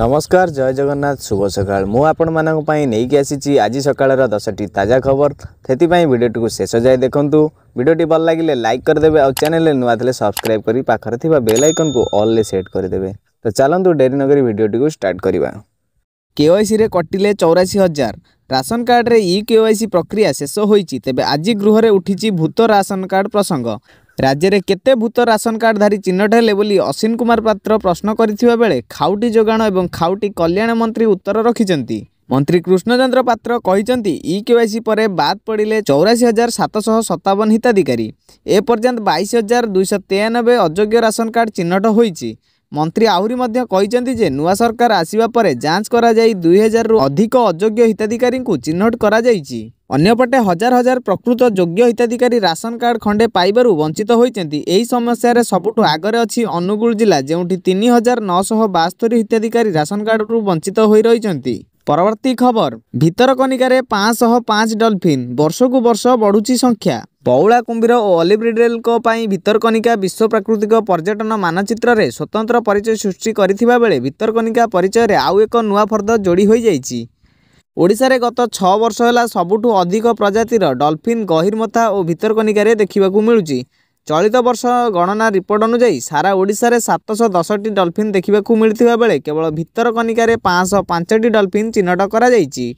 नमस्कार जय जगन्नाथ शुभ सकाळ मु आपण मानक पई नेकी आसीची आज सकाळर 10टी ताजा खबर थेति पई वीडियो को शेष जाय देखंतु वीडियोटी भल लागिले लाइक कर देबे और चैनल ले नुआ थले सब्सक्राइब करी पाखर थिबा बेल आइकन को ऑल ले सेट कर देबे। तो चलंतु डेरी नगरी वीडियोटी को स्टार्ट करिबा। केवाईसी रे कटिले 84,000 राशन कार्ड रे ई केवाईसी प्रक्रिया शेष होईची। तेबे आज गृह रे उठीची भूत राशन कार्ड प्रसंग। राज्य रे केते भूत राशन कार्डधारी चिन्हट हेले बोली अश्विन कुमार पात्र प्रश्न करिथिबा बेले खाउटी जोगाण एवं खाउटी कल्याण मंत्री उत्तर रखिचंती। मंत्री कृष्णचंद्र पात्र कहिचंती ई केवाईसी परे बाद पड़िले 84,757 हिताधिकारी ए पर्यंत 22,293 अयोग्य राशन कार्ड चिन्हट होईची। मंत्री आहुरी मध्य कहिचंती जे नुआ सरकार आसीबा परे जांच करा जाई 2000 रु अधिक अयोग्य हिताधिकारी को चिन्हट करा जाईची। अन्यपटे हजार हजार प्रकृत योग्य हिताधिकारी राशन कार्ड खंडे पाइबारु वंचित होइचंती। एही समस्या रे सबुठु आगरे अछि अनुगुल जिला जेउठी 3,972 हिताधिकारी राशन कार्ड रु वंचित होई रहिचंती। परवर्ती खबर भितरकनिका रे 505 डॉल्फिन वर्ष को वर्ष बढ़ुची संख्या। बौला कुंभीर और ऑलिव रिडल को पाई भितरकनिका विश्व प्राकृतिक पर्यटन मानचित्र रे स्वतंत्र परिचय सृष्टि करिथिबा बेले भितरकनिका परिचय रे आउ एक नुआ फर्द जोड़ी होई जाईची। ओडिशा रे गत 6 वर्ष होला सबुठु अधिक प्रजातिर डॉल्फिन गहिरमथा और भितरकनिका रे देखिबाकू मिलुची। चलित वर्ष गणना रिपोर्ट अनुसार सारा ओडिशा रे 710टी डॉल्फिन देखिबाकू मिलथिबा बेले केवल भितरकनिका रे 505टी डॉल्फिन चिन्हट करा जाईची।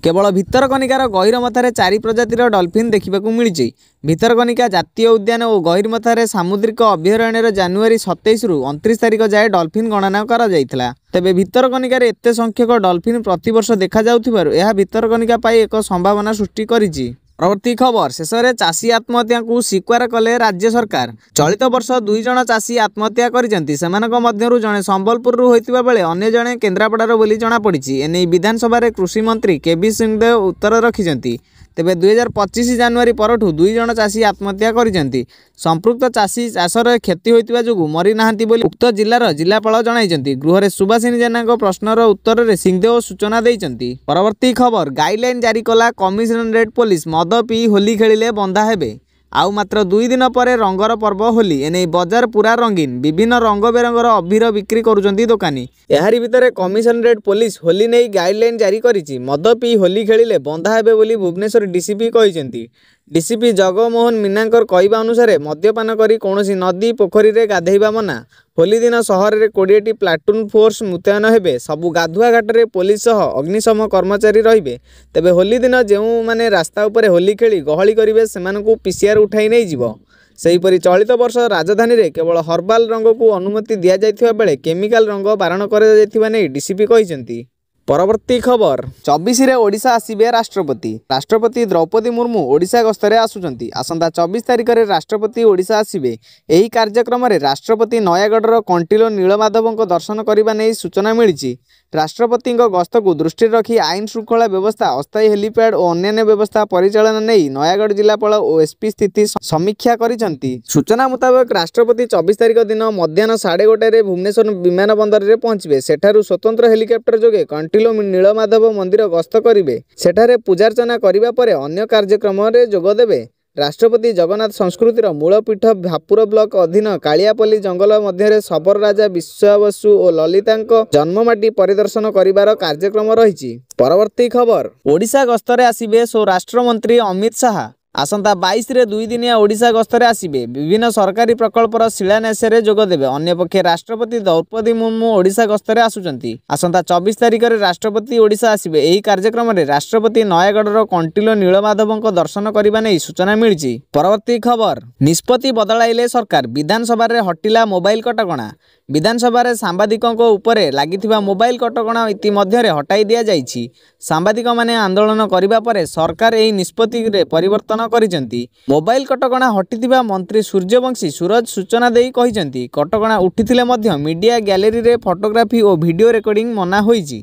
केवल भितरकनिकार गहिरमथारे 4 प्रजातिर डॉल्फिन देखिबाकू मिलिछि। भितरकनिका जातीय उद्यान और गहिरमथारे सामुद्रिक अभयारण्य जनवरी 27 रु 29 तारिख जाए डॉल्फिन गणना करा जाइथिला। तेबे भितरकनिकार एते संख्यक डॉल्फिन प्रतिवर्ष देखा जाउथिबारु एहा भितरकनिका पाई एक संभावना सृष्टि करिछि। परवर्ती खबर शेष में चाषी आत्महत्या को स्वीकार कले राज्य सरकार। चलित वर्ष 2 जन चाषी आत्महत्या करिसेंती। सेमानक मध्यरु जणे संबलपुर रु होइतिबा बेले अन्य जणे केन्द्रापड़ार बोली जणा पड़िछि। एने विधानसभा रे कृषि मंत्री केबी सिंहदेव उत्तर रखिसेंती। तेबे 2025 जनवरी परठू 2 जन चाषी आत्महत्या करिसेंती। संपृक्त चाषी चाषर क्षति होइतिबा जोगु मरि नाहंती बोली उक्त जिल्लार जिल्लापाल जणाइसेंती। गृह रे सुभाषिनी जेनाक प्रश्नर उत्तर रे सिंहदेव सूचना दैचंती। परवर्ती खबर गाइडलाइन जारी कला कमिशनरेट पुलिस मद पी होली खेलिले बंधा हेबे। आउ मात्र 2 दिन पर रंगर पर्व होली एने बजार पूरा रंगीन विभिन्न रंग बेरंगर अबीर बिक्री करुचंती दोकानी। एहारी भितरे कमिशनरेट पुलिस होली नहीं गाइडलाइन जारी करिछि। मद पी होली खेलिले बंधा हेबे बोली भुवनेश्वर डीसीपी कहिसेंती। डीसीपी जगमोहन मीनांकर कहवा अनुसार मद्यपान करी कौनसी नदी पोखरी रे गाधेइबा मना। होली दिन सहर रे 20टी प्लाटून फोर्स मुतयन हेबे। सबु गाधुआ घाट रे पुलिस सह अग्निशम कर्मचारी रहिबे। तेबे होली दिन जेउ माने रास्ता उपरे होली खेली गहली करिवे सेमानकु पीसीआर उठाई नै जिवो। सेहीपरि चलित वर्ष राजधानी रे केवल हर्बाल रंग को अनुमति दिया जाइथिबा बेले केमिकल रंग बारण करा जाइथिबा नै डीसीपी कहिसेंती। परवर्ती खबर 24 रे ओडिशा आसीबे राष्ट्रपति। राष्ट्रपति द्रौपदी मुर्मू ओडिशा गस्तरे आसुचंती। आसंता 24 तारिख रे राष्ट्रपति ओडिशा आसीबे। एही कार्यक्रम रे राष्ट्रपति नयागढ़ कंटिलो नीलमाधवଙ୍କ दर्शन करिबा नै सूचना मिलिछि। राष्ट्रपति गस्त को दृष्टि रखी आईन श्रृंखला व्यवस्था अस्थायी हेलीपैड और अन्य व्यवस्था परिचालन नहीं नयागढ़ जिलापाल और एसपी स्थिति समीक्षा करिसंती। सूचना मुताबिक राष्ट्रपति 24 तारिख दिन मध्याह्न 1:30 भुवनेश्वर विमान बंदर रे पहुंचबे। सेठारु स्वतंत्र हेलिकॉप्टर जोगे कंटिलो नीलमाधव मंदिर गस्त करिवे। सेठारे पूजार्चना करिबा परे अन्य कार्यक्रम रे जोग देबे। राष्ट्रपति जगन्नाथ संस्कृतिर मूलपीठ भापुर ब्लॉक अधीन कालियापल्ली जंगल मध्य शबर राजा विश्वावसु और ललितांक जन्ममाटी परिदर्शन करिबार कार्यक्रम रहिछि। परवर्ती खबर ओडिशा गस्तरे आसीबे स्वराष्ट्र मंत्री अमित शाह। आसंता 22 रे 2 दिनिया ओडिशा गस्तरे आसीबे। विभिन्न सरकारी प्रकल्पर शिलान्यास रे जोग देबे। अन्य पक्षे राष्ट्रपति द्रौपदी मुर्मू ओडिशा गस्तरे आसुचंती। आसंता 24 तारिख रे राष्ट्रपति ओडिशा आसीबे। एही कार्यक्रम रे राष्ट्रपति नयागढ़ कंटिलो नीलमाधवଙ୍କ दर्शन करिबा नै सूचना मिलिछि। परवर्ती खबर निष्पत्ति बदलाइले सरकार। विधानसभा रे हटिला मोबाइल कटकणा। विधानसभा रे सांबादिकଙ୍କ उपरे लागिथिबा मोबाइल कटकणा इतिमध्ये रे हटाई दिया जाइछि। सांबादिक माने आंदोलन करिबा परे सरकार एही निष्पत्ति रे परिवर्तन करिसेंती। मोबाइल कटकणा हटिथिबा मंत्री सूर्यवंशी सूरज सूचना देई कहिसेंती। कटकणा उठिथिले मध्य मीडिया गैलरी रे फोटोग्राफी और वीडियो रेकर्डिंग मना होईछि।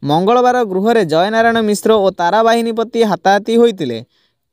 मंगलवार गृह रे जयनारायण मिश्र और तारा बाहिनीपति हाताहाती होइतिले।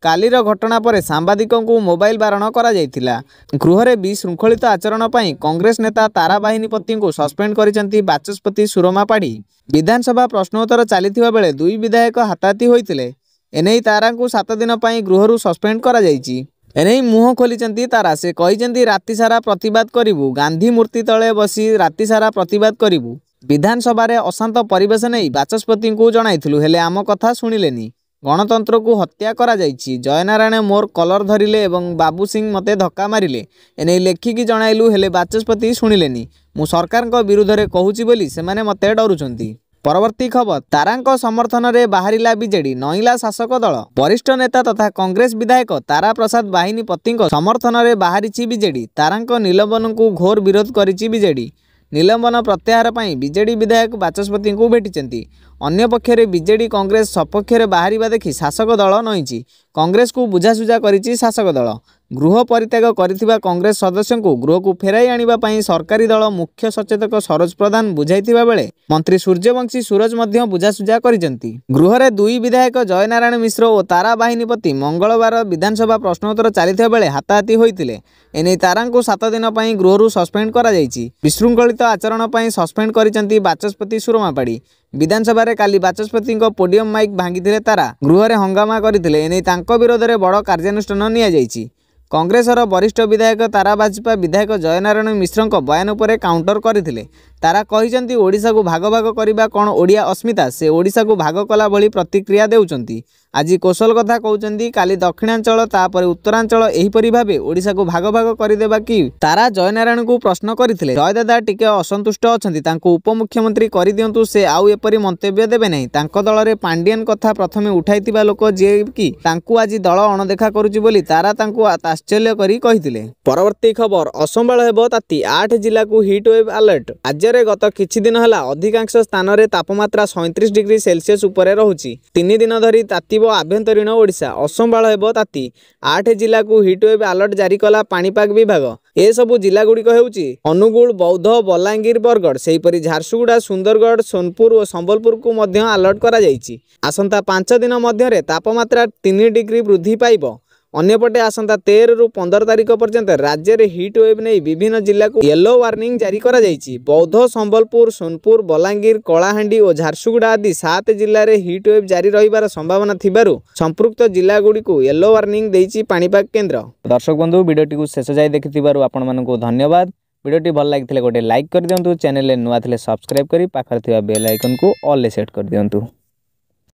कालीर घटना पर सांबादिकों को मोबाइल बारण करा जायतिला। गृह रे विशृंखलित आचरण पई कांग्रेस नेता तारा बाहिनीपति को सस्पेंड करिसेंती बाचस्पति सुरमा पाढ़ी। विधानसभा प्रश्नोत्तर चलीथिबा बेले 2 विधायक हाताहाती होइतिले। एनेई तारा को 7 दिन पई गृहरु सस्पेंड करा जायछि। एने मुह खोली तारा से कही राति सारा प्रतिवाद करूँ गांधी मूर्ति तले बसी राति सारा प्रतिवाद करूँ विधानसभा अशांत परिवेश नहीं बाचस्पति को जणाइलु हेले आम कथा शुणिलेनी। गणतंत्र को हत्या करा जाइछि। जयनारायण मोर कलर धरिले एवं बाबू सिंह मते धक्का मारिले एने लेखिकी जणाइलु हेले बाचस्पति शुणिलेनी। मु सरकार विरुद्ध रे कहूछि बोली सेमाने मते डरुछंती। परवर्ती खबर तारांको समर्थन रे बाहरिला बीजेडी नईला शासक दल। वरिष्ठ नेता तथा कांग्रेस विधायक तारा प्रसाद बाहिनीपति समर्थन रे बाहरी बीजेडी। तारांको निलंबन को घोर विरोध करिछि बीजेडी। निलंबन प्रत्याहार पर बीजेडी विधायक बाचस्पति को भेटिचंती। अन्य पक्षरे बीजेडी कांग्रेस सपक्षरे बाहरिबा देखि शासक दल नईछि। कांग्रेस को बुझासुझा करिछि शासक दल। गृह परित्याग करिथिबा कांग्रेस सदस्य को गृह को फेराई आनिबा पई सरकारी दल मुख्य सचेतक सरोज प्रधान बुझाइथिबा बेले मंत्री सूर्यवंशी सूरज मध्य बुझासुझा करिसेंती। गृह रे दुई विधायक जयनारायण मिश्र और तारा बाहिनीपति मंगलवार विधानसभा प्रश्नोत्तर चलिथिबा बेले हाताहाती होइतिले। एने तारांको 7 दिन पई गृहरु सस्पेंड करा जाइछि। विशृंखलित आचरण पई सस्पेंड करिसेंती बाचस्पति सुरमापाड़ी। विधानसभा रे काली बाचस्पति पोडियम माइक भांगी तारा गृह रे हंगामा करथिले। एने तांको विरोध रे बड़ कार्यानुष्ठान निया जाइछि। कांग्रेसर वरिष्ठ विधायक तारा भाजपा विधायक जयनारायण मिश्र बयान उपर काउंटर करथिले। तारा कहिसंती ओडिशा को भाग भाग करबा कोन ओडिया अस्मिता से ओडिशा को भाग कला भली प्रतिक्रिया देउचंती। आज कौशल कथा कहउचंती काली दक्षिणांचल तापर उत्तरांचल एहीपरि भाबे ओडिशा को भाग भाग करिदेबा कि तारा जयनारायण को प्रश्न करथिले। जयदादा टिके असंतुष्ट अछंती तांको उपमुख्यमंत्री करि दियंतु से आउ एपरि मंतव्य देबे नहीं। तांको दल रे पांडियन कथा प्रथमे उठाइतिबा लोक जे कि तांको आज दल अणदेखा करूची बोली तारा तांको आश्चर्य करी कहिथिले। परवर्ती खबर असंभाळ हेबो ताती 8 जिला को हीट वेव अलर्ट। राज्य रे गत किछि दिन हला अधिकांश स्थान रे तापमात्रा 37 डिग्री सेल्सियस उपरे रहउची। 3 दिन धरी ताती आभ्यंतरीण ओडिशा असंभाळ हेबो ताती 8 जिला को हीट वेव अलर्ट जारी कला पाणीपाग विभाग। ए सबु जिला गुड़िक हेउची अनुगुल बौद्ध बलांगीर बरगड़ सेहीपरि झारसुगुड़ा सुंदरगढ़ सोनपुर और संबलपुर को मध्य अलर्ट करा जाइछि। आसंता 5 दिन मध्य रे तापमात्रा 3 डिग्री वृद्धि पाइबो। अन्यपटे आसंता 13 रु 15 तारिख पर्यंत राज्य रे हीट वेव नहीं विभिन्न जिला को येलो वार्निंग जारी करा जाइछि। बौद्ध संबलपुर सोनपुर बलांगीर कलाहांडी और झारसुगुड़ा आदि 7 जिले में हीट वेव जारी रहिबार संभावना थिबारु संपृक्त जिला गुडी को येलो वार्निंग देइछि पाणीपाग केन्द्र। दर्शक बंधु वीडियोटी को शेष जाय देखिथिबारु आपण मानकु धन्यवाद। वीडियोटी भल लागिथिले गोटे लाइक कर दियंतु। चैनल रे नुआ थिले सब्सक्राइब करी पाखर थिबा बेल आइकन को ऑल ले सेट कर दियंतु।